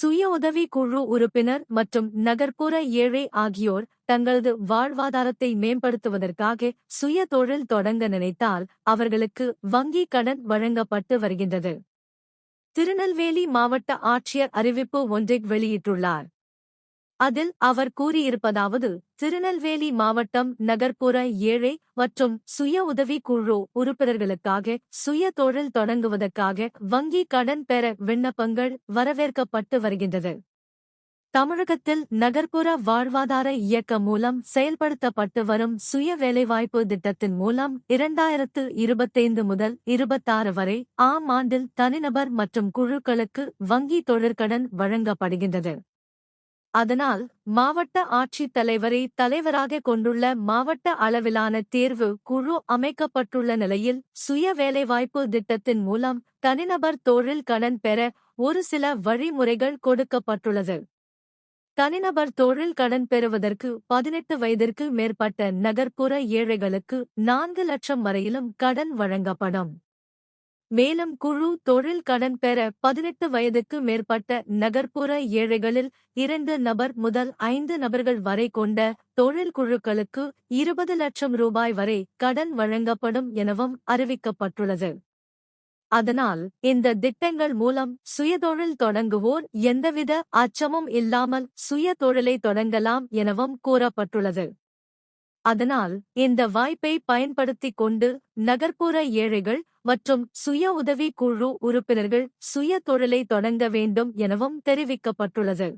சுய உதவி குழு உறுப்பினர் மற்றும் நகர்ப்புற ஏழை ஆகியோர் தங்களது வாழ்வாதாரத்தை மேம்படுத்துவதற்காக சுய தொழில் தொடங்க நினைத்தால் அவர்களுக்கு வங்கி கடன் வழங்கப்பட்டு வருகின்றது. திருநெல்வேலி மாவட்ட ஆட்சியர் அறிவிப்பு ஒன்றை வெளியிட்டுள்ளார். அதில் அவர் கூறியிருப்பதாவது: திருநெல்வேலி மாவட்டம் நகர்ப்புற ஏழை மற்றும் சுய உதவி குழு உறுப்பினர்களுக்காக சுய தொழில் தொடங்குவதற்காக வங்கி கடன் பெற விண்ணப்பங்கள் வரவேற்கப்பட்டு வருகின்றது. தமிழகத்தில் நகர்ப்புற வாழ்வாதார இயக்கம் மூலம் செயல்படுத்தப்பட்டு வரும் சுய வேலைவாய்ப்பு திட்டத்தின் மூலம் 2025 முதல் 26 வரை ஆம் ஆண்டில் தனிநபர் மற்றும் குழுக்களுக்கு வங்கி தொழிற்கடன் வழங்கப்படுகின்றது. அதனால் மாவட்ட ஆட்சித் தலைவரை தலைவராக கொண்டுள்ள மாவட்ட அளவிலான தேர்வு குழு அமைக்கப்பட்டுள்ள நிலையில் சுய வேலைவாய்ப்பு திட்டத்தின் மூலம் தனிநபர் தொழில் கடன் பெற ஒரு சில வழிமுறைகள் கொடுக்கப்பட்டுள்ளது. தனிநபர் தொழில் கடன் பெறுவதற்கு 18 வயதிற்கு மேற்பட்ட நகர்ப்புற ஏழைகளுக்கு 4 லட்சம் வரையிலும் கடன் வழங்கப்படும். மேலும் குழு தொழில் கடன் பெற 18 வயதுக்கு மேற்பட்ட நகர்ப்புற ஏழைகளில் 2 நபர் முதல் 5 நபர்கள் வரை கொண்ட தொழில் குழுக்களுக்கு 20 லட்சம் ரூபாய் வரை கடன் வழங்கப்படும் எனவும் அறிவிக்கப்பட்டுள்ளது. அதனால் இந்த திட்டங்கள் மூலம் சுயதொழில் தொடங்குவோர் எந்தவித அச்சமும் இல்லாமல் சுய தொழிலை தொடங்கலாம் எனவும் கூறப்பட்டுள்ளது. அதனால் இந்த வாய்ப்பை பயன்படுத்திக் கொண்டு நகர்ப்புற ஏழைகள் மற்றும் சுய உதவி குழு உறுப்பினர்கள் சுய தொழிலை தொடங்க வேண்டும் எனவும் தெரிவிக்கப்பட்டுள்ளது.